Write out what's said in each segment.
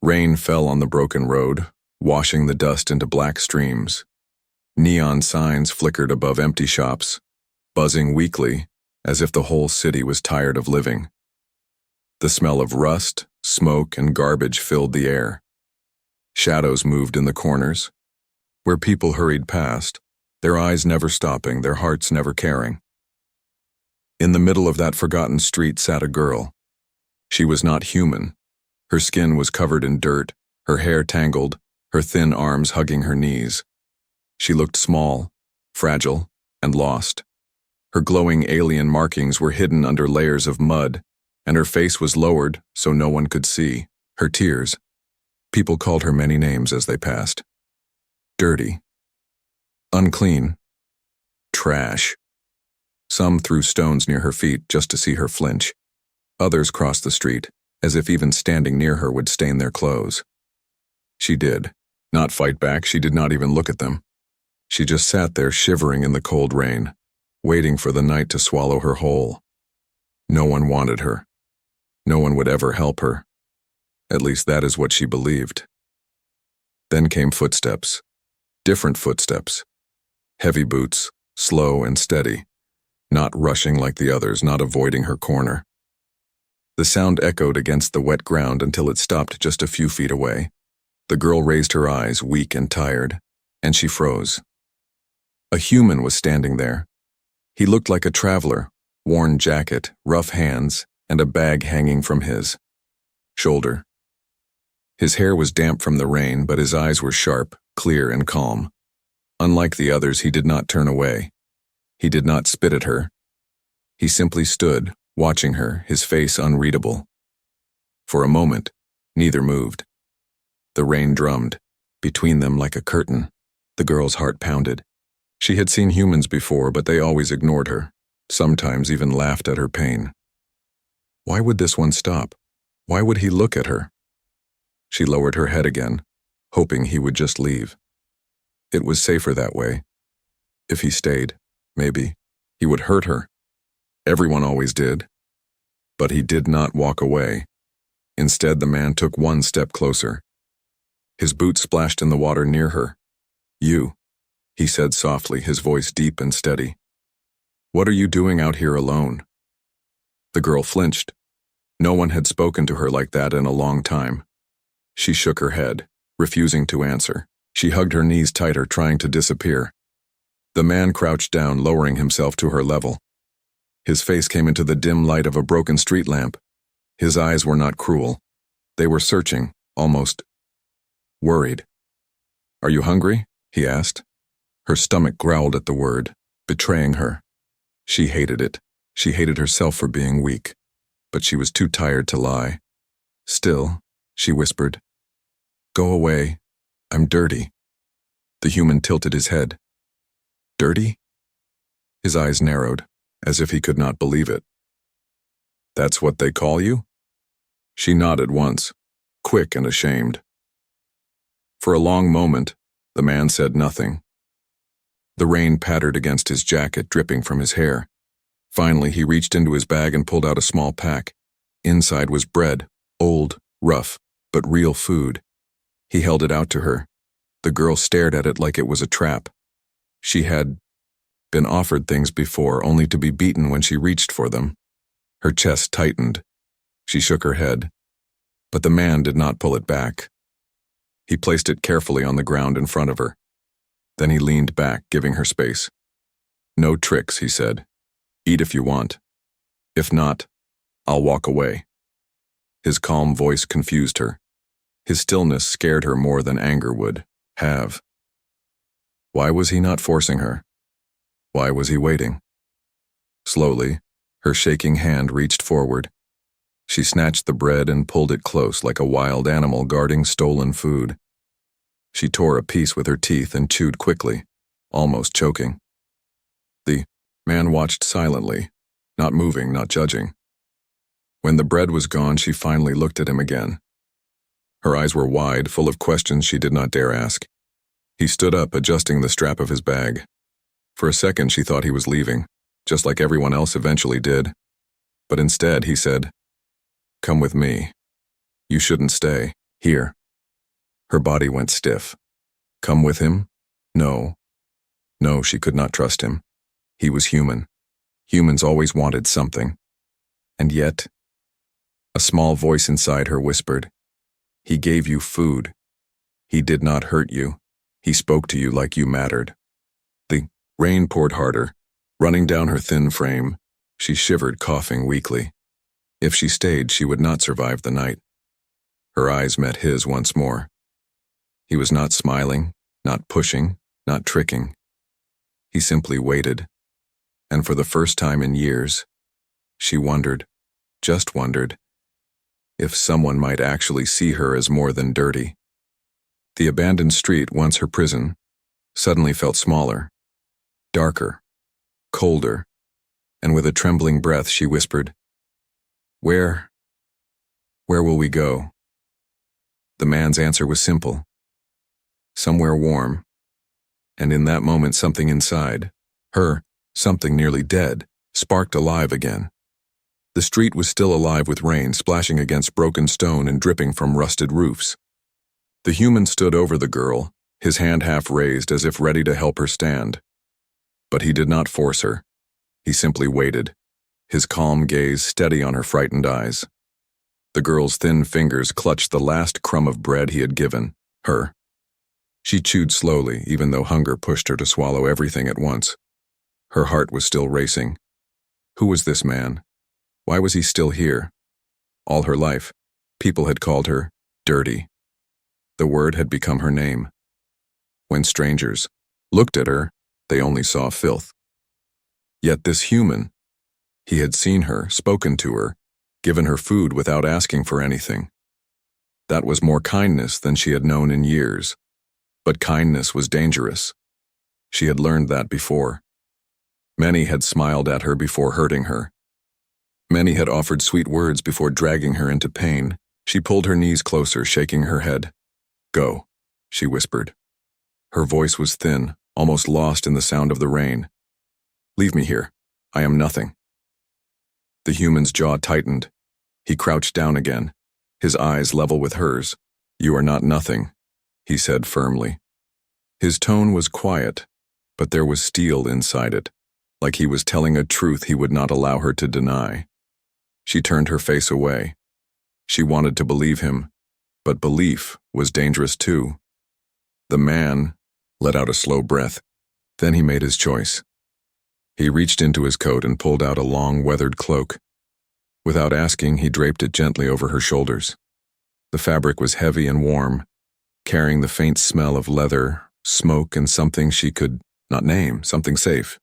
Rain fell on the broken road, washing the dust into black streams. Neon signs flickered above empty shops, buzzing weakly, as if the whole city was tired of living. The smell of rust, smoke, and garbage filled the air. Shadows moved in the corners, where people hurried past, their eyes never stopping, their hearts never caring. In the middle of that forgotten street sat a girl. She was not human. Her skin was covered in dirt, her hair tangled, her thin arms hugging her knees. She looked small, fragile, and lost. Her glowing alien markings were hidden under layers of mud, and her face was lowered so no one could see. Her tears. People called her many names as they passed. Dirty. Unclean. Trash. Some threw stones near her feet just to see her flinch. Others crossed the street, as if even standing near her would stain their clothes. She did not fight back. She did not even look at them. She just sat there shivering in the cold rain, waiting for the night to swallow her whole. No one wanted her. No one would ever help her. At least that is what she believed. Then came footsteps. Different footsteps. Heavy boots, slow and steady, not rushing like the others, not avoiding her corner. The sound echoed against the wet ground until it stopped just a few feet away. The girl raised her eyes, weak and tired, and she froze. A human was standing there. He looked like a traveler, worn jacket, rough hands, and a bag hanging from his shoulder. His hair was damp from the rain, but his eyes were sharp, clear, and calm. Unlike the others, he did not turn away. He did not spit at her. He simply stood, watching her, his face unreadable. For a moment, neither moved. The rain drummed, between them like a curtain. The girl's heart pounded. She had seen humans before, but they always ignored her, sometimes even laughed at her pain. Why would this one stop? Why would he look at her? She lowered her head again, hoping he would just leave. It was safer that way. If he stayed, maybe, he would hurt her. Everyone always did. But he did not walk away. Instead, the man took one step closer. His boots splashed in the water near her. "You," he said softly, his voice deep and steady. "What are you doing out here alone?" The girl flinched. No one had spoken to her like that in a long time. She shook her head, refusing to answer. She hugged her knees tighter, trying to disappear. The man crouched down, lowering himself to her level. His face came into the dim light of a broken street lamp. His eyes were not cruel. They were searching, almost worried. "Are you hungry?" he asked. Her stomach growled at the word, betraying her. She hated it. She hated herself for being weak, but she was too tired to lie. "Still," she whispered. "Go away. I'm dirty." The human tilted his head. "Dirty?" His eyes narrowed, as if he could not believe it. "That's what they call you?" She nodded once, quick and ashamed. For a long moment, the man said nothing. The rain pattered against his jacket, dripping from his hair. Finally, he reached into his bag and pulled out a small pack. Inside was bread, old, rough, but real food. He held it out to her. The girl stared at it like it was a trap. She had been offered things before, only to be beaten when she reached for them. Her chest tightened. She shook her head. But the man did not pull it back. He placed it carefully on the ground in front of her. Then he leaned back, giving her space. "No tricks," he said. "Eat if you want. If not, I'll walk away." His calm voice confused her. His stillness scared her more than anger would have. Why was he not forcing her? Why was he waiting? Slowly, her shaking hand reached forward. She snatched the bread and pulled it close like a wild animal guarding stolen food. She tore a piece with her teeth and chewed quickly, almost choking. The man watched silently, not moving, not judging. When the bread was gone, she finally looked at him again. Her eyes were wide, full of questions she did not dare ask. He stood up, adjusting the strap of his bag. For a second, she thought he was leaving, just like everyone else eventually did. But instead, he said, "Come with me. You shouldn't stay." Here. Her body went stiff. Come with him? No. No, she could not trust him. He was human. Humans always wanted something. And yet, a small voice inside her whispered, "He gave you food. He did not hurt you. He spoke to you like you mattered." The rain poured harder, running down her thin frame. She shivered, coughing weakly. If she stayed, she would not survive the night. Her eyes met his once more. He was not smiling, not pushing, not tricking. He simply waited. And for the first time in years, she wondered, just wondered, if someone might actually see her as more than dirty. The abandoned street, once her prison, suddenly felt smaller, darker, colder, and with a trembling breath she whispered, Where will we go?" The man's answer was simple. Somewhere warm. And in that moment something inside, her, something nearly dead, sparked alive again. The street was still alive with rain splashing against broken stone and dripping from rusted roofs. The human stood over the girl, his hand half raised as if ready to help her stand. But he did not force her. He simply waited, his calm gaze steady on her frightened eyes. The girl's thin fingers clutched the last crumb of bread he had given her. She chewed slowly, even though hunger pushed her to swallow everything at once. Her heart was still racing. Who was this man? Why was he still here? All her life, people had called her dirty. The word had become her name. When strangers looked at her, they only saw filth. Yet this human, he had seen her, spoken to her, given her food without asking for anything. That was more kindness than she had known in years. But kindness was dangerous. She had learned that before. Many had smiled at her before hurting her. Many had offered sweet words before dragging her into pain. She pulled her knees closer, shaking her head. "Go," she whispered. Her voice was thin, almost lost in the sound of the rain. "Leave me here. I am nothing." The human's jaw tightened. He crouched down again, his eyes level with hers. "You are not nothing," he said firmly. His tone was quiet, but there was steel inside it, like he was telling a truth he would not allow her to deny. She turned her face away. She wanted to believe him, but belief was dangerous too. The man let out a slow breath. Then he made his choice. He reached into his coat and pulled out a long, weathered cloak. Without asking, he draped it gently over her shoulders. The fabric was heavy and warm, carrying the faint smell of leather, smoke, and something she could not name, something safe.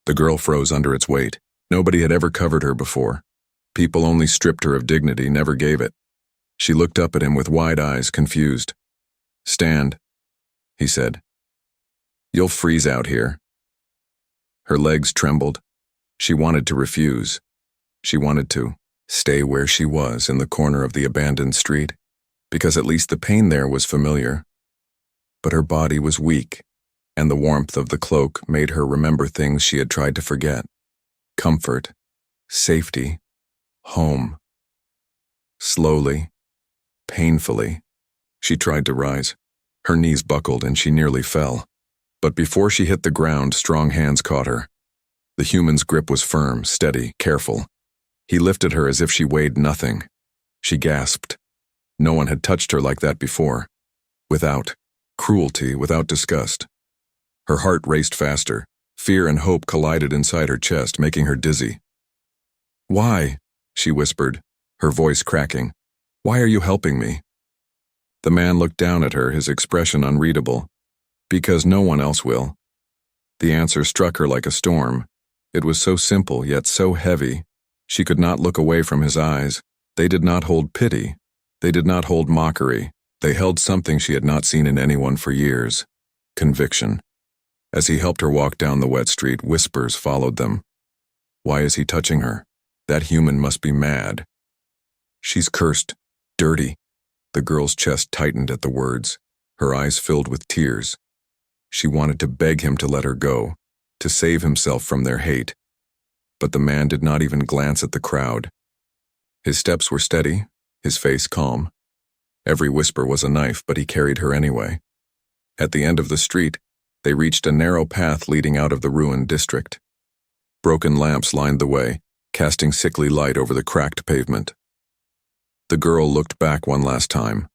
The girl froze under its weight. Nobody had ever covered her before. People only stripped her of dignity, never gave it. She looked up at him with wide eyes, confused. "Stand," he said. "You'll freeze out here." Her legs trembled. She wanted to refuse. She wanted to stay where she was in the corner of the abandoned street, because at least the pain there was familiar. But her body was weak, and the warmth of the cloak made her remember things she had tried to forget. Comfort, safety, home. Slowly, painfully, she tried to rise. Her knees buckled and she nearly fell. But before she hit the ground, strong hands caught her. The human's grip was firm, steady, careful. He lifted her as if she weighed nothing. She gasped. No one had touched her like that before. Without cruelty, without disgust. Her heart raced faster. Fear and hope collided inside her chest, making her dizzy. "Why?" she whispered, her voice cracking. "Why are you helping me?" The man looked down at her, his expression unreadable. "Because no one else will." The answer struck her like a storm. It was so simple, yet so heavy. She could not look away from his eyes. They did not hold pity. They did not hold mockery. They held something she had not seen in anyone for years. Conviction. As he helped her walk down the wet street, whispers followed them. Why is he touching her? That human must be mad. She's cursed. Dirty. The girl's chest tightened at the words. Her eyes filled with tears. She wanted to beg him to let her go, to save himself from their hate. But the man did not even glance at the crowd. His steps were steady, his face calm. Every whisper was a knife, but he carried her anyway. At the end of the street, they reached a narrow path leading out of the ruined district. Broken lamps lined the way, casting sickly light over the cracked pavement. The girl looked back one last time.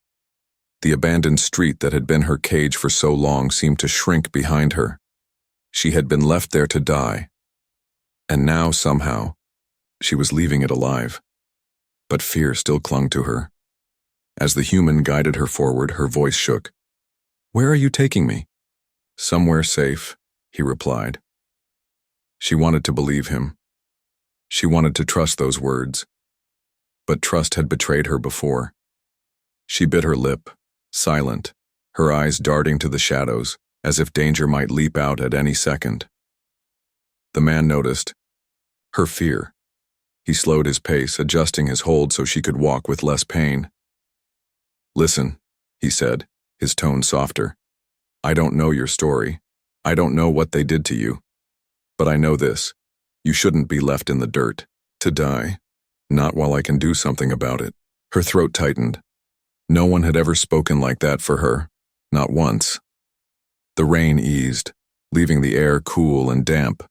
The abandoned street that had been her cage for so long seemed to shrink behind her. She had been left there to die. And now, somehow, she was leaving it alive. But fear still clung to her. As the human guided her forward, her voice shook. "Where are you taking me?" "Somewhere safe," he replied. She wanted to believe him. She wanted to trust those words. But trust had betrayed her before. She bit her lip, silent, her eyes darting to the shadows, as if danger might leap out at any second. The man noticed. Her fear. He slowed his pace, adjusting his hold so she could walk with less pain. "Listen," he said, his tone softer. "I don't know your story. I don't know what they did to you. But I know this. You shouldn't be left in the dirt, to die. Not while I can do something about it." Her throat tightened. No one had ever spoken like that for her, not once. The rain eased, leaving the air cool and damp.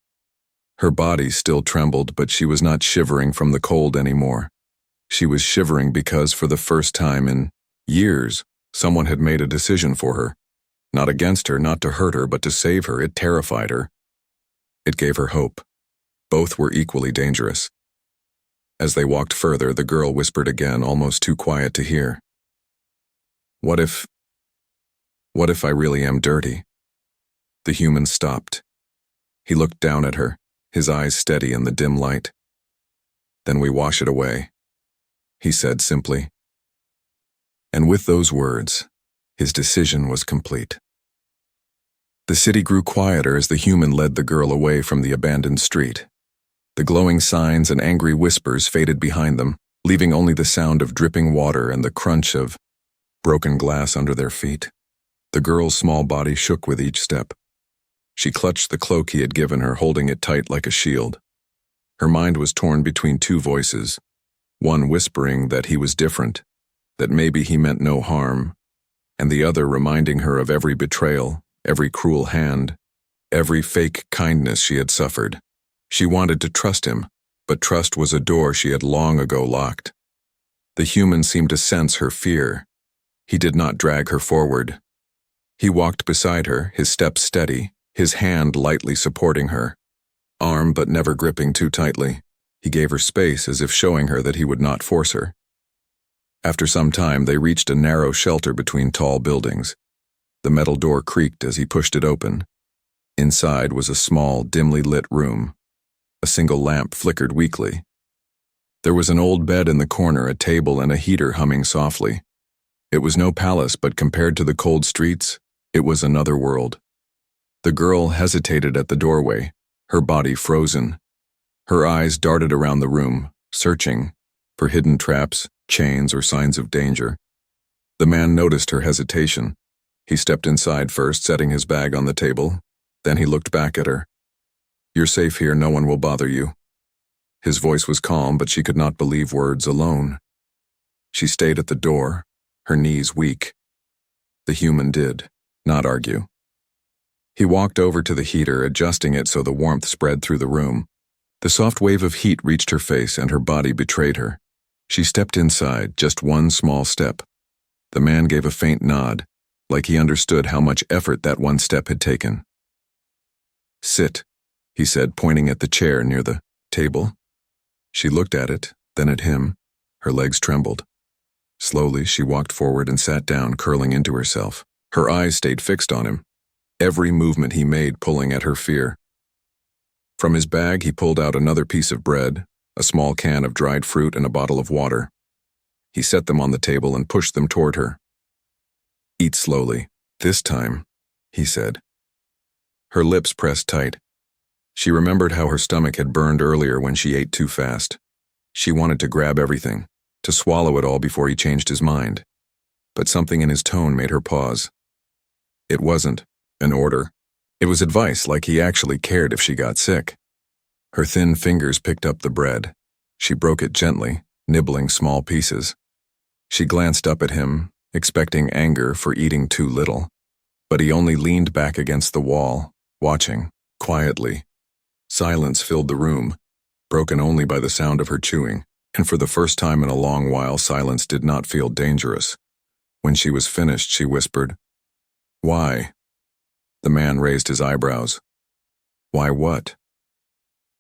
Her body still trembled, but she was not shivering from the cold anymore. She was shivering because, for the first time in years, someone had made a decision for her. Not against her, not to hurt her, but to save her. It terrified her. It gave her hope. Both were equally dangerous. As they walked further, the girl whispered again, almost too quiet to hear. What if I really am dirty?" The human stopped. He looked down at her, his eyes steady in the dim light. "Then we wash it away," he said simply. And with those words, his decision was complete. The city grew quieter as the human led the girl away from the abandoned street. The glowing signs and angry whispers faded behind them, leaving only the sound of dripping water and the crunch of broken glass under their feet. The girl's small body shook with each step. She clutched the cloak he had given her, holding it tight like a shield. Her mind was torn between two voices, one whispering that he was different, that maybe he meant no harm, and the other reminding her of every betrayal, every cruel hand, every fake kindness she had suffered. She wanted to trust him, but trust was a door she had long ago locked. The human seemed to sense her fear. He did not drag her forward. He walked beside her, his steps steady, his hand lightly supporting her, arm but never gripping too tightly. He gave her space as if showing her that he would not force her. After some time, they reached a narrow shelter between tall buildings. The metal door creaked as he pushed it open. Inside was a small, dimly lit room. A single lamp flickered weakly. There was an old bed in the corner, a table, and a heater humming softly. It was no palace, but compared to the cold streets, it was another world. The girl hesitated at the doorway, her body frozen. Her eyes darted around the room, searching for hidden traps, chains, or signs of danger. The man noticed her hesitation. He stepped inside first, setting his bag on the table. Then he looked back at her. "You're safe here, no one will bother you." His voice was calm, but she could not believe words alone. She stayed at the door, her knees weak. The human did not argue. He walked over to the heater, adjusting it so the warmth spread through the room. The soft wave of heat reached her face and her body betrayed her. She stepped inside, just one small step. The man gave a faint nod, like he understood how much effort that one step had taken. "Sit," he said, pointing at the chair near the table. She looked at it, then at him. Her legs trembled. Slowly, she walked forward and sat down, curling into herself. Her eyes stayed fixed on him, every movement he made pulling at her fear. From his bag, he pulled out another piece of bread, a small can of dried fruit, and a bottle of water. He set them on the table and pushed them toward her. "Eat slowly. This time," he said. Her lips pressed tight. She remembered how her stomach had burned earlier when she ate too fast. She wanted to grab everything, to swallow it all before he changed his mind. But something in his tone made her pause. It wasn't an order. It was advice, like he actually cared if she got sick. Her thin fingers picked up the bread. She broke it gently, nibbling small pieces. She glanced up at him, expecting anger for eating too little. But he only leaned back against the wall, watching, quietly. Silence filled the room, broken only by the sound of her chewing, and for the first time in a long while silence did not feel dangerous. When she was finished, she whispered, "Why?" The man raised his eyebrows. "Why what?"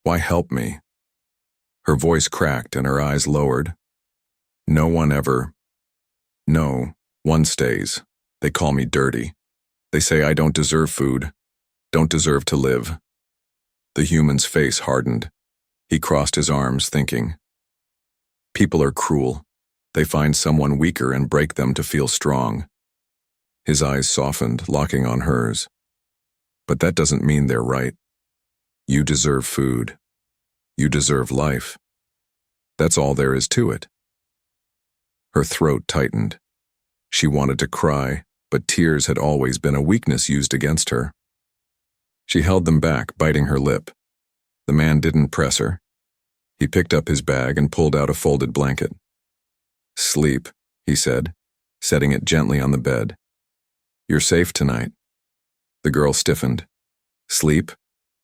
"Why help me?" Her voice cracked and her eyes lowered. "No one ever. No, one stays. They call me dirty. They say I don't deserve food, don't deserve to live." The human's face hardened. He crossed his arms, thinking. People are cruel. They find someone weaker and break them to feel strong. His eyes softened, locking on hers. But that doesn't mean they're right. You deserve food. You deserve life. That's all there is to it. Her throat tightened. She wanted to cry, but tears had always been a weakness used against her. She held them back, biting her lip. The man didn't press her. He picked up his bag and pulled out a folded blanket. "Sleep," he said, setting it gently on the bed. "You're safe tonight." The girl stiffened. Sleep?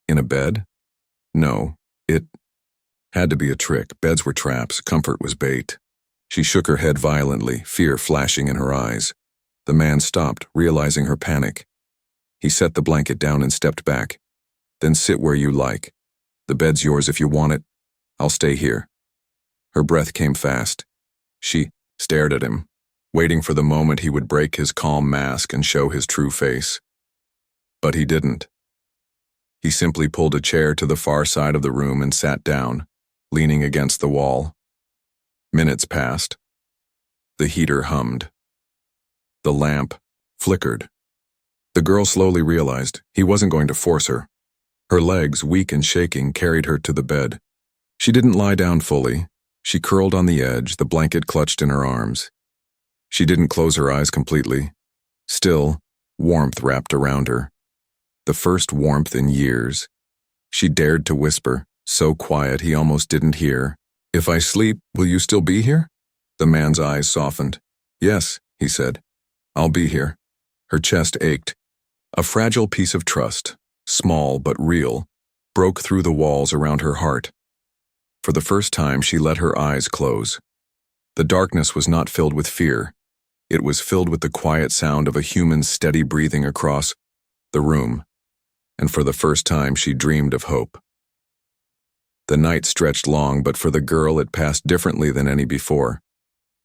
In a bed? No, it had to be a trick. Beds were traps, comfort was bait. She shook her head violently, fear flashing in her eyes. The man stopped, realizing her panic. He set the blanket down and stepped back. "Then sit where you like. The bed's yours if you want it. I'll stay here." Her breath came fast. She stared at him, waiting for the moment he would break his calm mask and show his true face. But he didn't. He simply pulled a chair to the far side of the room and sat down, leaning against the wall. Minutes passed. The heater hummed. The lamp flickered. The girl slowly realized he wasn't going to force her. Her legs, weak and shaking, carried her to the bed. She didn't lie down fully. She curled on the edge, the blanket clutched in her arms. She didn't close her eyes completely. Still, warmth wrapped around her. The first warmth in years. She dared to whisper, so quiet he almost didn't hear. "If I sleep, will you still be here?" The man's eyes softened. "Yes," he said. "I'll be here." Her chest ached. A fragile piece of trust, small but real, broke through the walls around her heart. For the first time, she let her eyes close. The darkness was not filled with fear. It was filled with the quiet sound of a human's steady breathing across the room. And for the first time, she dreamed of hope. The night stretched long, but for the girl it passed differently than any before.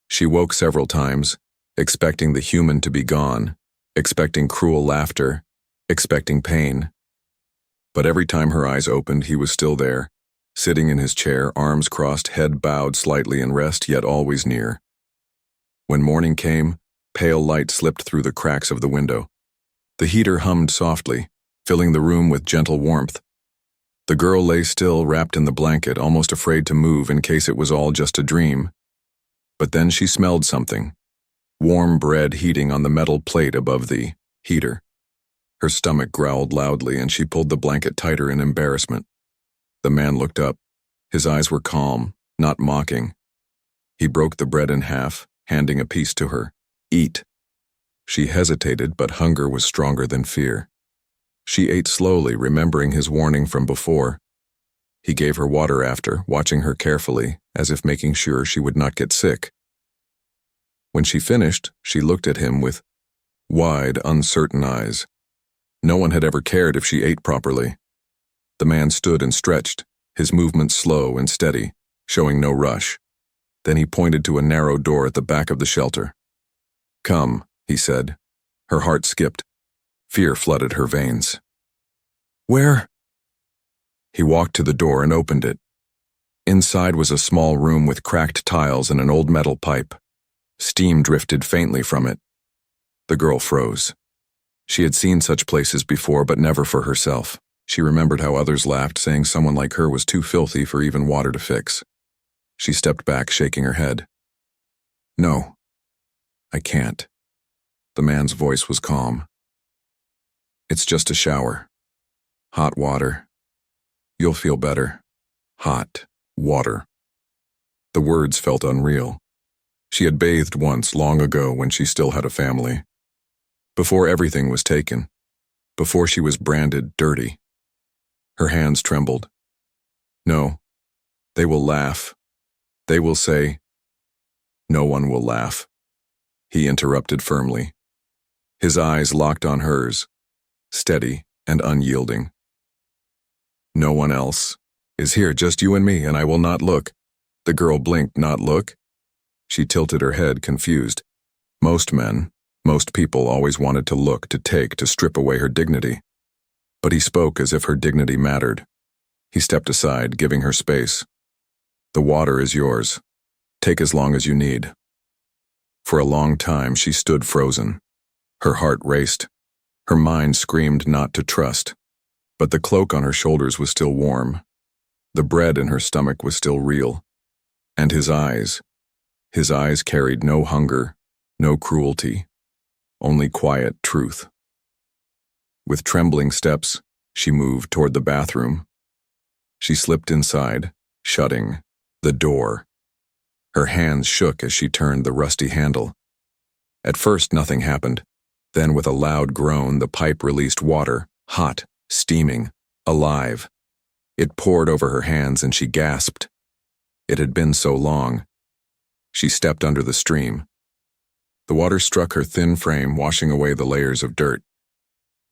She woke several times, expecting the human to be gone, expecting cruel laughter, expecting pain. But every time her eyes opened, he was still there, sitting in his chair, arms crossed, head bowed slightly in rest, yet always near. When morning came, pale light slipped through the cracks of the window. The heater hummed softly, filling the room with gentle warmth. The girl lay still, wrapped in the blanket, almost afraid to move in case it was all just a dream. But then she smelled something. Warm bread heating on the metal plate above the heater. Her stomach growled loudly and she pulled the blanket tighter in embarrassment. The man looked up. His eyes were calm, not mocking. He broke the bread in half, handing a piece to her. "Eat." She hesitated, but hunger was stronger than fear. She ate slowly, remembering his warning from before. He gave her water after, watching her carefully, as if making sure she would not get sick. When she finished, she looked at him with wide, uncertain eyes. No one had ever cared if she ate properly. The man stood and stretched, his movements slow and steady, showing no rush. Then he pointed to a narrow door at the back of the shelter. "Come," he said. Her heart skipped. Fear flooded her veins. "Where?" He walked to the door and opened it. Inside was a small room with cracked tiles and an old metal pipe. Steam drifted faintly from it. The girl froze. She had seen such places before, but never for herself. She remembered how others laughed, saying someone like her was too filthy for even water to fix. She stepped back, shaking her head. "No, I can't." The man's voice was calm. "It's just a shower. Hot water. You'll feel better. Hot water." The words felt unreal. She had bathed once long ago when she still had a family. Before everything was taken. Before she was branded dirty. Her hands trembled. No. They will laugh. They will say, "No one will laugh," he interrupted firmly. His eyes locked on hers, steady and unyielding. "No one else is here, just you and me, and I will not look." The girl blinked. "Not look?" She tilted her head, confused. Most men, most people always wanted to look, to take, to strip away her dignity. But he spoke as if her dignity mattered. He stepped aside, giving her space. "The water is yours. Take as long as you need." For a long time she stood frozen. Her heart raced. Her mind screamed not to trust. But the cloak on her shoulders was still warm. The bread in her stomach was still real. And his eyes carried no hunger, no cruelty, only quiet truth. With trembling steps, she moved toward the bathroom. She slipped inside, shutting the door. Her hands shook as she turned the rusty handle. At first, nothing happened. Then, with a loud groan, the pipe released water, hot, steaming, alive. It poured over her hands and she gasped. It had been so long. She stepped under the stream. The water struck her thin frame, washing away the layers of dirt.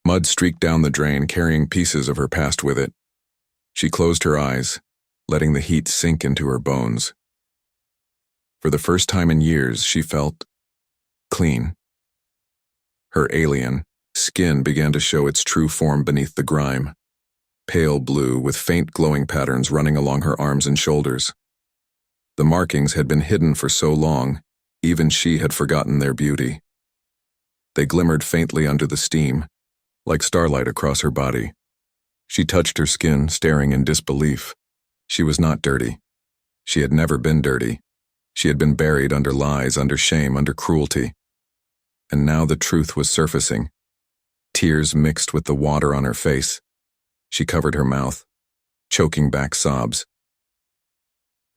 Mud streaked down the drain, carrying pieces of her past with it. She closed her eyes, letting the heat sink into her bones. For the first time in years, she felt clean. Her alien skin began to show its true form beneath the grime, pale blue with faint glowing patterns running along her arms and shoulders. The markings had been hidden for so long, even she had forgotten their beauty. They glimmered faintly under the steam, like starlight across her body. She touched her skin, staring in disbelief. She was not dirty. She had never been dirty. She had been buried under lies, under shame, under cruelty. And now the truth was surfacing. Tears mixed with the water on her face. She covered her mouth, choking back sobs.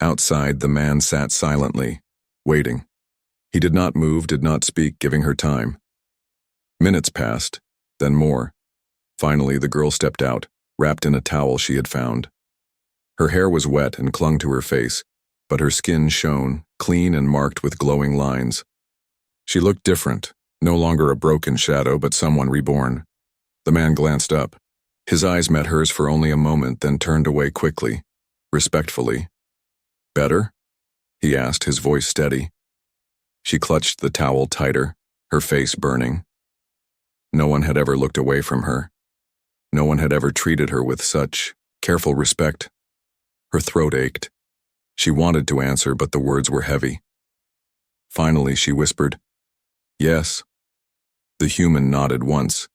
Outside, the man sat silently, waiting. He did not move, did not speak, giving her time. Minutes passed, then more. Finally, the girl stepped out, wrapped in a towel she had found. Her hair was wet and clung to her face, but her skin shone, clean and marked with glowing lines. She looked different, no longer a broken shadow, but someone reborn. The man glanced up. His eyes met hers for only a moment, then turned away quickly, respectfully. "Better?" he asked, his voice steady. She clutched the towel tighter, her face burning. No one had ever looked away from her. No one had ever treated her with such careful respect. Her throat ached. She wanted to answer, but the words were heavy. Finally, she whispered, "Yes." The human nodded once.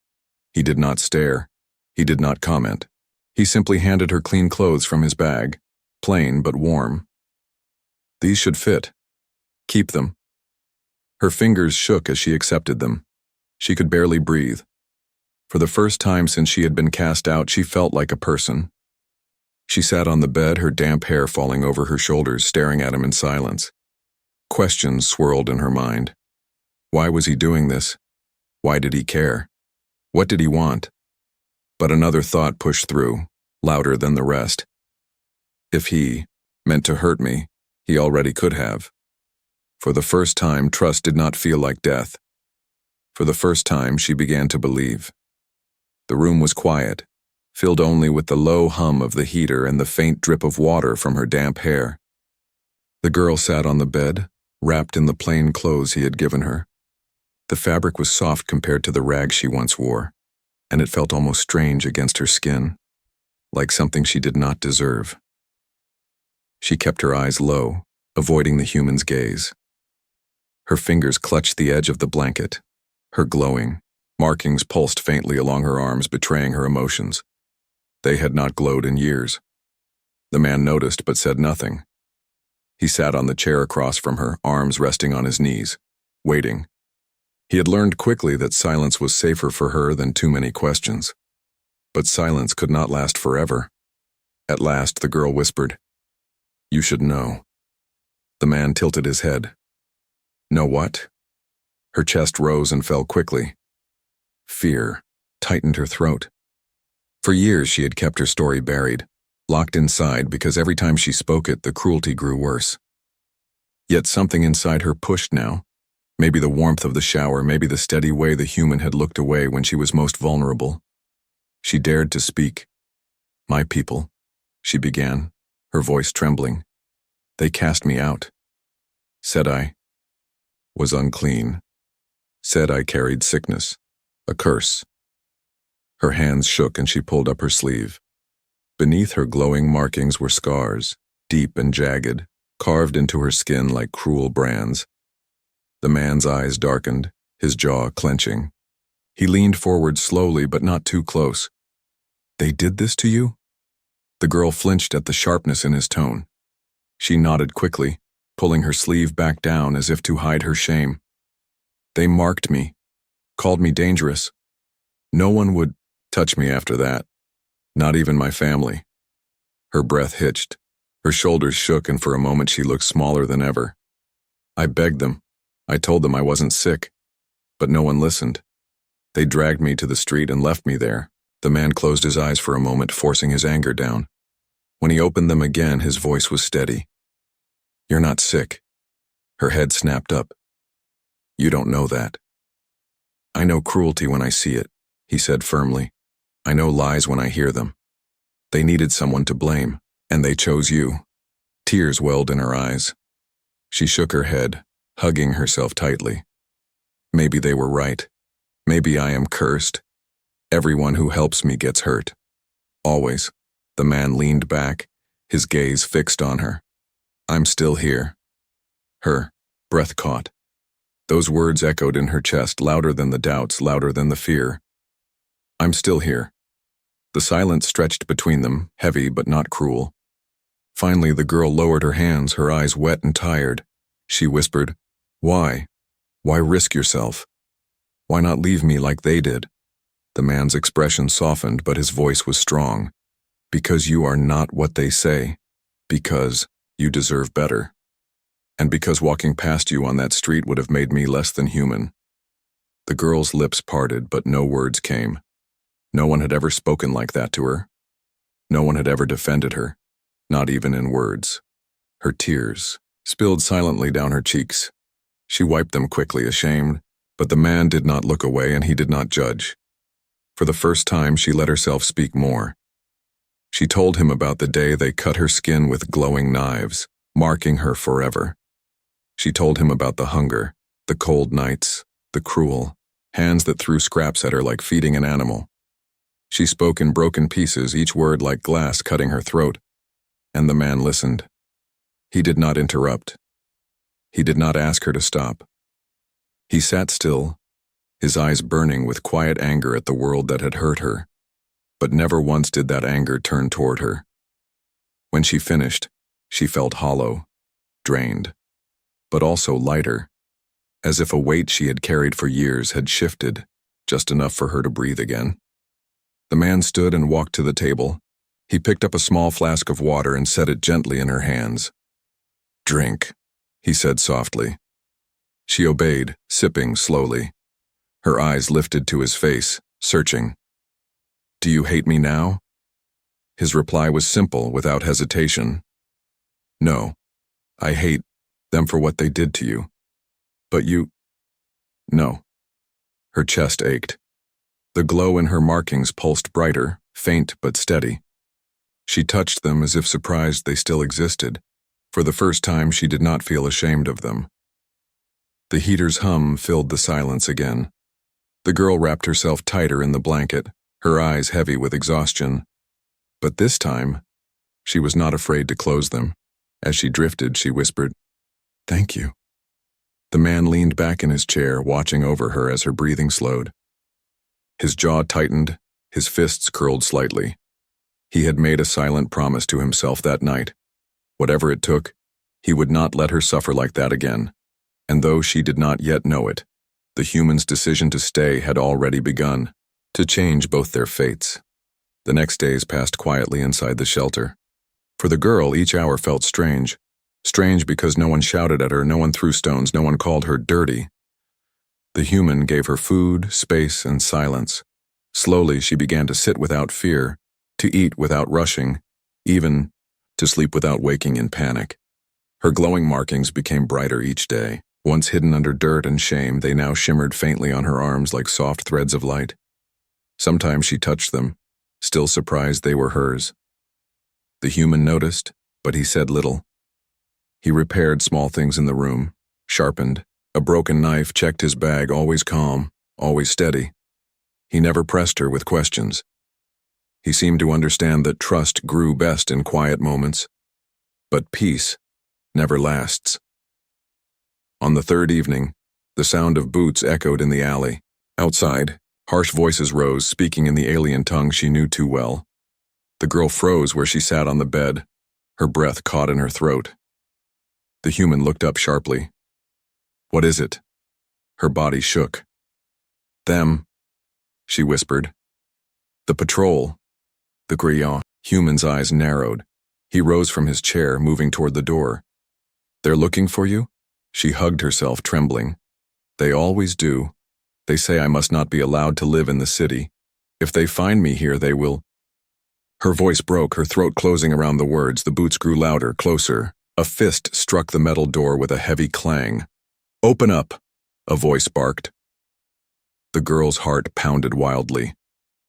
He did not stare. He did not comment. He simply handed her clean clothes from his bag, plain but warm. "These should fit. Keep them." Her fingers shook as she accepted them. She could barely breathe. For the first time since she had been cast out, she felt like a person. She sat on the bed, her damp hair falling over her shoulders, staring at him in silence. Questions swirled in her mind. Why was he doing this? Why did he care? What did he want? But another thought pushed through, louder than the rest. If he meant to hurt me, he already could have. For the first time, trust did not feel like death. For the first time, she began to believe. The room was quiet, filled only with the low hum of the heater and the faint drip of water from her damp hair. The girl sat on the bed, wrapped in the plain clothes he had given her. The fabric was soft compared to the rags she once wore, and it felt almost strange against her skin, like something she did not deserve. She kept her eyes low, avoiding the human's gaze. Her fingers clutched the edge of the blanket. Her glowing markings pulsed faintly along her arms, betraying her emotions. They had not glowed in years. The man noticed but said nothing. He sat on the chair across from her, arms resting on his knees, waiting. He had learned quickly that silence was safer for her than too many questions. But silence could not last forever. At last, the girl whispered, "You should know." The man tilted his head. Know what? Her chest rose and fell quickly. Fear tightened her throat. For years she had kept her story buried, locked inside because every time she spoke it, the cruelty grew worse. Yet something inside her pushed now. Maybe the warmth of the shower, maybe the steady way the human had looked away when she was most vulnerable. She dared to speak. My people, she began, her voice trembling. They cast me out. Said I was unclean. Said I carried sickness, a curse. Her hands shook and she pulled up her sleeve. Beneath her glowing markings were scars, deep and jagged, carved into her skin like cruel brands. The man's eyes darkened, his jaw clenching. He leaned forward slowly but not too close. They did this to you? The girl flinched at the sharpness in his tone. She nodded quickly, pulling her sleeve back down as if to hide her shame. They marked me, called me dangerous. No one would touch me after that, not even my family. Her breath hitched, her shoulders shook, and for a moment she looked smaller than ever. I begged them. I told them I wasn't sick, but no one listened. They dragged me to the street and left me there. The man closed his eyes for a moment, forcing his anger down. When he opened them again, his voice was steady. You're not sick. Her head snapped up. You don't know that. I know cruelty when I see it, he said firmly. I know lies when I hear them. They needed someone to blame, and they chose you. Tears welled in her eyes. She shook her head, hugging herself tightly. Maybe they were right. Maybe I am cursed. Everyone who helps me gets hurt. Always. The man leaned back, his gaze fixed on her. I'm still here. Her breath caught. Those words echoed in her chest, louder than the doubts, louder than the fear. I'm still here. The silence stretched between them, heavy but not cruel. Finally, the girl lowered her hands, her eyes wet and tired. She whispered, Why? Why risk yourself? Why not leave me like they did? The man's expression softened, but his voice was strong. Because you are not what they say. Because you deserve better. And because walking past you on that street would have made me less than human. The girl's lips parted, but no words came. No one had ever spoken like that to her. No one had ever defended her, not even in words. Her tears spilled silently down her cheeks. She wiped them quickly, ashamed, but the man did not look away and he did not judge. For the first time, she let herself speak more. She told him about the day they cut her skin with glowing knives, marking her forever. She told him about the hunger, the cold nights, the cruel hands that threw scraps at her like feeding an animal. She spoke in broken pieces, each word like glass cutting her throat, and the man listened. He did not interrupt. He did not ask her to stop. He sat still, his eyes burning with quiet anger at the world that had hurt her, but never once did that anger turn toward her. When she finished, she felt hollow, drained, but also lighter, as if a weight she had carried for years had shifted, just enough for her to breathe again. The man stood and walked to the table. He picked up a small flask of water and set it gently in her hands. Drink, he said softly. She obeyed, sipping slowly. Her eyes lifted to his face, searching. Do you hate me now? His reply was simple, without hesitation. No, I hate them for what they did to you. But you... No. Her chest ached. The glow in her markings pulsed brighter, faint but steady. She touched them as if surprised they still existed. For the first time, she did not feel ashamed of them. The heater's hum filled the silence again. The girl wrapped herself tighter in the blanket, her eyes heavy with exhaustion. But this time, she was not afraid to close them. As she drifted, she whispered, Thank you. The man leaned back in his chair, watching over her as her breathing slowed. His jaw tightened, his fists curled slightly. He had made a silent promise to himself that night. Whatever it took, he would not let her suffer like that again. And though she did not yet know it, the human's decision to stay had already begun, to change both their fates. The next days passed quietly inside the shelter. For the girl, each hour felt strange, Strange because no one shouted at her, no one threw stones, no one called her dirty. The human gave her food, space, and silence. Slowly, she began to sit without fear, to eat without rushing, even to sleep without waking in panic. Her glowing markings became brighter each day. Once hidden under dirt and shame, they now shimmered faintly on her arms like soft threads of light. Sometimes she touched them, still surprised they were hers. The human noticed, but he said little. He repaired small things in the room, sharpened a broken knife, checked his bag, always calm, always steady. He never pressed her with questions. He seemed to understand that trust grew best in quiet moments, but peace never lasts. On the third evening, the sound of boots echoed in the alley. Outside, harsh voices rose, speaking in the alien tongue she knew too well. The girl froze where she sat on the bed, her breath caught in her throat. The human looked up sharply. "What is it?" Her body shook. "Them," she whispered. "The patrol." The grillon human's eyes narrowed. He rose from his chair, moving toward the door. "They're looking for you?" She hugged herself, trembling. "They always do. They say I must not be allowed to live in the city. If they find me here, they will—" Her voice broke, her throat closing around the words. The boots grew louder, closer. A fist struck the metal door with a heavy clang. "Open up," a voice barked. The girl's heart pounded wildly.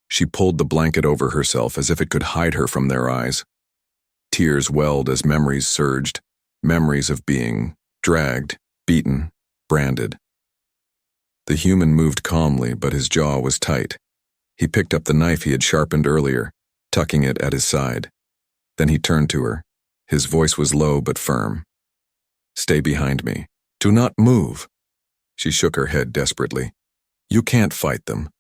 She pulled the blanket over herself as if it could hide her from their eyes. Tears welled as memories surged, memories of being dragged, beaten, branded. The human moved calmly, but his jaw was tight. He picked up the knife he had sharpened earlier, tucking it at his side. Then he turned to her. His voice was low but firm. "Stay behind me. Do not move." She shook her head desperately. "You can't fight them.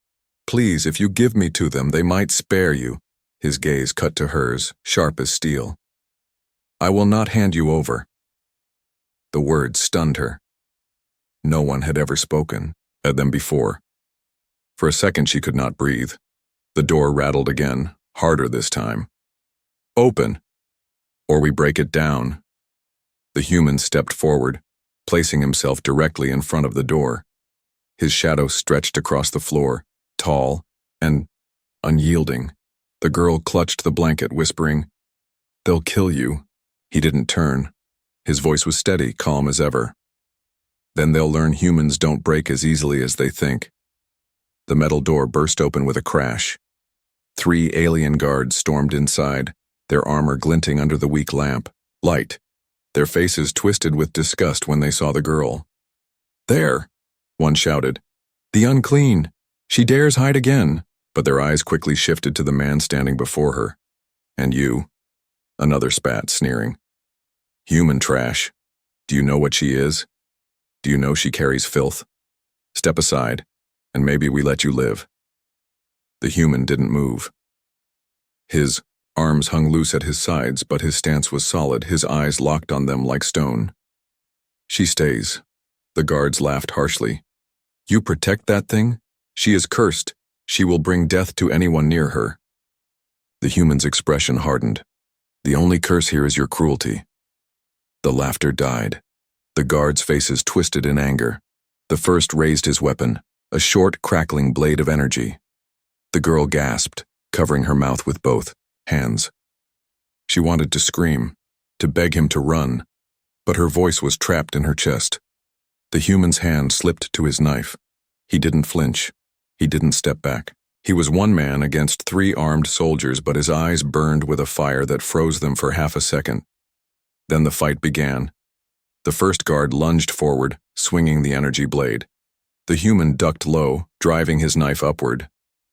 Please, if you give me to them, they might spare you." His gaze cut to hers, sharp as steel. "I will not hand you over." The words stunned her. No one had ever spoken at them before. For a second she could not breathe. The door rattled again, harder this time. "Open, or we break it down." The human stepped forward, placing himself directly in front of the door. His shadow stretched across the floor, tall and unyielding. The girl clutched the blanket, whispering, "They'll kill you." He didn't turn. His voice was steady, calm as ever. "Then they'll learn humans don't break as easily as they think." The metal door burst open with a crash. 3 alien guards stormed inside, their armor glinting under the weak lamp. Light. Their faces twisted with disgust when they saw the girl. "There!" one shouted. "The unclean! She dares hide again!" But their eyes quickly shifted to the man standing before her. "And you?" Another spat, sneering. "Human trash. Do you know what she is? Do you know she carries filth? Step aside, and maybe we let you live." The human didn't move. His arms hung loose at his sides, but his stance was solid, his eyes locked on them like stone. "She stays." The guards laughed harshly. "You protect that thing? She is cursed. She will bring death to anyone near her." The human's expression hardened. "The only curse here is your cruelty." The laughter died. The guards' faces twisted in anger. The first raised his weapon, a short, crackling blade of energy. The girl gasped, covering her mouth with both hands. She wanted to scream, to beg him to run, but her voice was trapped in her chest. The human's hand slipped to his knife. He didn't flinch. He didn't step back. He was one man against 3 armed soldiers, but his eyes burned with a fire that froze them for half a second. Then the fight began. The first guard lunged forward, swinging the energy blade. The human ducked low, driving his knife upward.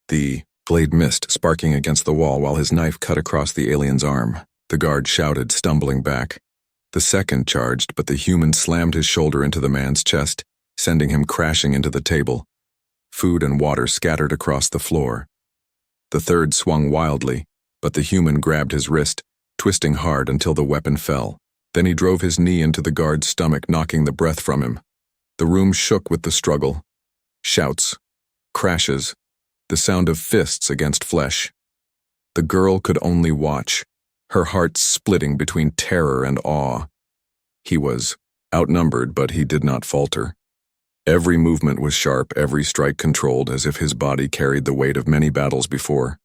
The blade missed, sparking against the wall while his knife cut across the alien's arm. The guard shouted, stumbling back. The second charged, but the human slammed his shoulder into the man's chest, sending him crashing into the table. Food and water scattered across the floor. The third swung wildly, but the human grabbed his wrist, twisting hard until the weapon fell. Then he drove his knee into the guard's stomach, knocking the breath from him. The room shook with the struggle. Shouts, crashes, the sound of fists against flesh. The girl could only watch, her heart splitting between terror and awe. He was outnumbered, but he did not falter. Every movement was sharp, every strike controlled, as if his body carried the weight of many battles before.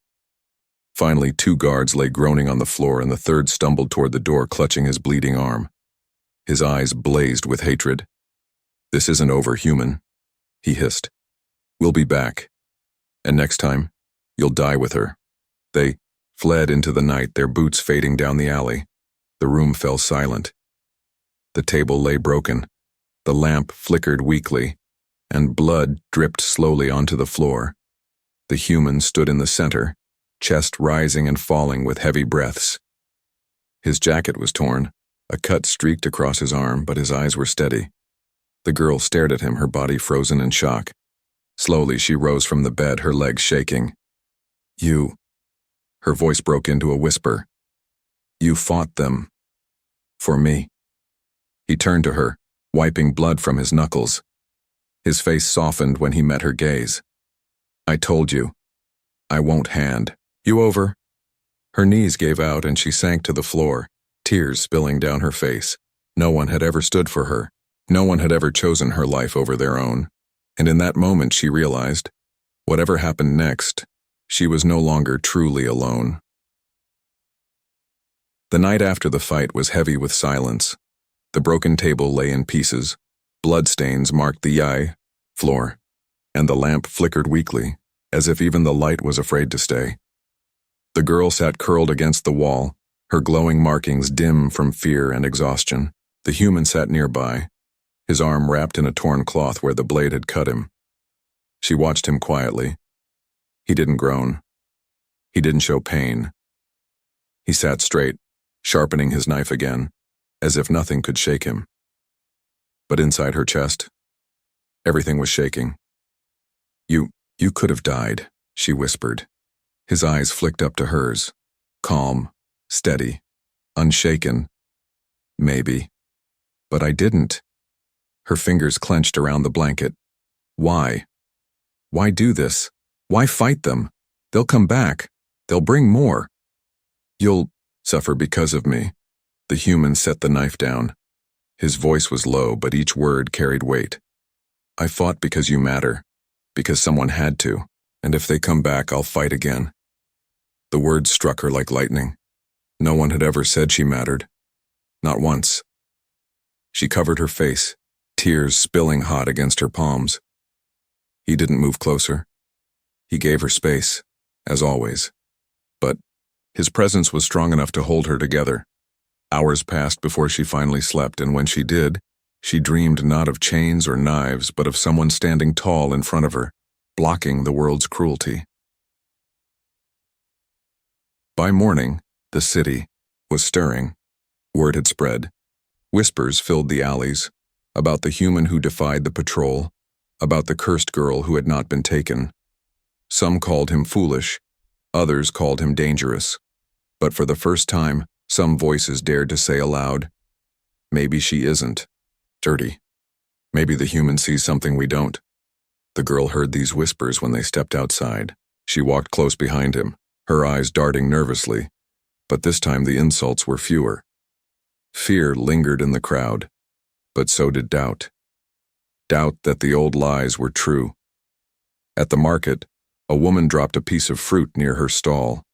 Finally, 2 guards lay groaning on the floor, and the third stumbled toward the door, clutching his bleeding arm. His eyes blazed with hatred. "This isn't over, human," he hissed. "We'll be back. And next time, you'll die with her." They fled into the night, their boots fading down the alley. The room fell silent. The table lay broken. The lamp flickered weakly, and blood dripped slowly onto the floor. The human stood in the center, chest rising and falling with heavy breaths. His jacket was torn, a cut streaked across his arm, but his eyes were steady. The girl stared at him, her body frozen in shock. Slowly, she rose from the bed, her legs shaking. "You..." Her voice broke into a whisper. "You fought them. For me." He turned to her, wiping blood from his knuckles. His face softened when he met her gaze. "I told you. I won't hand you over." Her knees gave out and she sank to the floor, tears spilling down her face. No one had ever stood for her. No one had ever chosen her life over their own. And in that moment she realized, whatever happened next, she was no longer truly alone. The night after the fight was heavy with silence. The broken table lay in pieces. Bloodstains marked the floor, and the lamp flickered weakly, as if even the light was afraid to stay. The girl sat curled against the wall, her glowing markings dim from fear and exhaustion. The human sat nearby, his arm wrapped in a torn cloth where the blade had cut him. She watched him quietly. He didn't groan. He didn't show pain. He sat straight, sharpening his knife again, as if nothing could shake him. But inside her chest, everything was shaking. You could have died," she whispered. His eyes flicked up to hers, calm, steady, unshaken. "Maybe. But I didn't." Her fingers clenched around the blanket. "Why? Why do this? Why fight them? They'll come back. They'll bring more. You'll suffer because of me." The human set the knife down. His voice was low, but each word carried weight. "I fought because you matter, because someone had to, and if they come back, I'll fight again." The words struck her like lightning. No one had ever said she mattered. Not once. She covered her face, tears spilling hot against her palms. He didn't move closer. He gave her space, as always. But his presence was strong enough to hold her together. Hours passed before she finally slept, and when she did, she dreamed not of chains or knives, but of someone standing tall in front of her, blocking the world's cruelty. By morning, the city was stirring. Word had spread. Whispers filled the alleys, about the human who defied the patrol, about the cursed girl who had not been taken. Some called him foolish, others called him dangerous. But for the first time, some voices dared to say aloud, "Maybe she isn't dirty. Maybe the human sees something we don't." The girl heard these whispers when they stepped outside. She walked close behind him, her eyes darting nervously, but this time the insults were fewer. Fear lingered in the crowd, but so did doubt. Doubt that the old lies were true. At the market, a woman dropped a piece of fruit near her stall.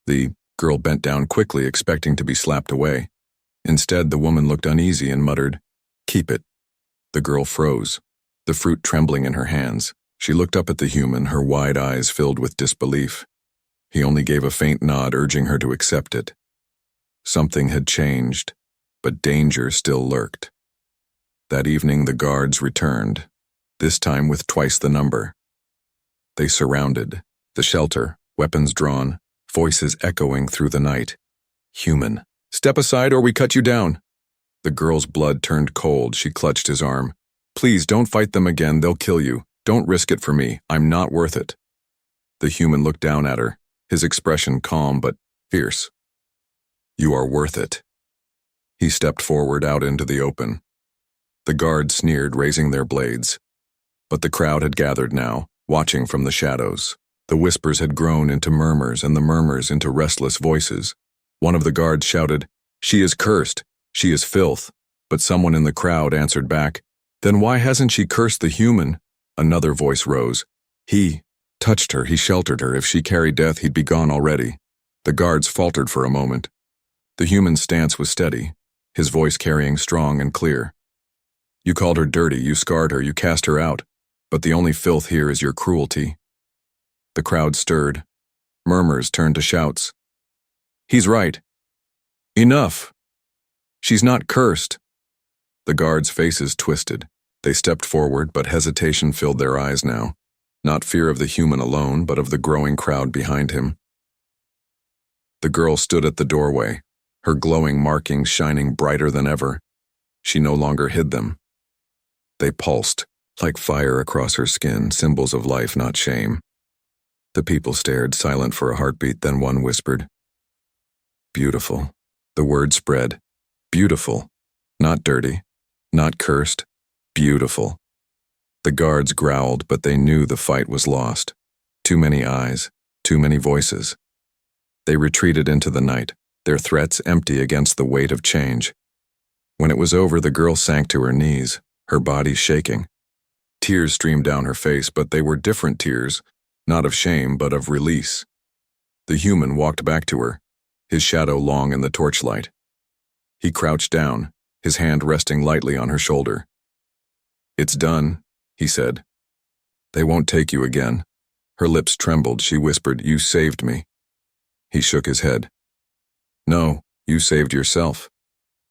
The girl bent down quickly, expecting to be slapped away. Instead, the woman looked uneasy and muttered, "Keep it." The girl froze, the fruit trembling in her hands. She looked up at the human, her wide eyes filled with disbelief. He only gave a faint nod, urging her to accept it. Something had changed, but danger still lurked. That evening, the guards returned, this time with twice the number. They surrounded the shelter, weapons drawn, voices echoing through the night. "Human, step aside or we cut you down." The girl's blood turned cold. She clutched his arm. "Please don't fight them again. They'll kill you. Don't risk it for me. I'm not worth it." The human looked down at her, his expression calm but fierce. "You are worth it." He stepped forward out into the open. The guards sneered, raising their blades. But the crowd had gathered now, watching from the shadows. The whispers had grown into murmurs, and the murmurs into restless voices. One of the guards shouted, "She is cursed. She is filth." but someone in the crowd answered back, "Then why hasn't she cursed the human?" Another voice rose. "He touched her, he sheltered her. If she carried death, he'd be gone already." The guards faltered for a moment. The human's stance was steady, his voice carrying strong and clear. "You called her dirty, you scarred her, you cast her out, but the only filth here is your cruelty." The crowd stirred. Murmurs turned to shouts. "He's right. Enough. She's not cursed." The guards' faces twisted. They stepped forward, but hesitation filled their eyes now. Not fear of the human alone, but of the growing crowd behind him. The girl stood at the doorway, her glowing markings shining brighter than ever. She no longer hid them. They pulsed, like fire across her skin, symbols of life, not shame. The people stared, silent for a heartbeat, then one whispered, "Beautiful." The word spread. Beautiful. Not dirty. Not cursed. Beautiful. The guards growled, but they knew the fight was lost. Too many eyes. Too many voices. They retreated into the night, their threats empty against the weight of change. When it was over, the girl sank to her knees, her body shaking. Tears streamed down her face, but they were different tears, not of shame, but of release. The human walked back to her, his shadow long in the torchlight. He crouched down, his hand resting lightly on her shoulder. "It's done," he said. "They won't take you again." Her lips trembled. She whispered, "You saved me." He shook his head. "No, you saved yourself.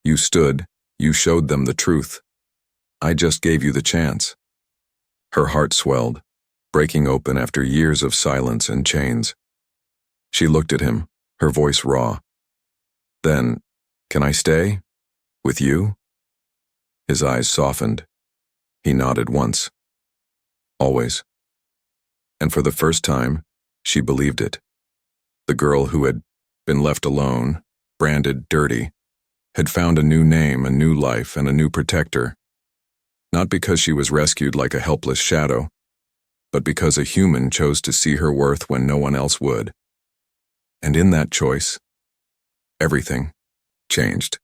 You stood, you showed them the truth. I just gave you the chance." Her heart swelled, breaking open after years of silence and chains. She looked at him, her voice raw. "Then, can I stay? With you?" His eyes softened. He nodded once. "Always." And for the first time, she believed it. The girl who had been left alone, branded dirty, had found a new name, a new life, and a new protector. Not because she was rescued like a helpless shadow, but because a human chose to see her worth when no one else would. And in that choice, everything changed.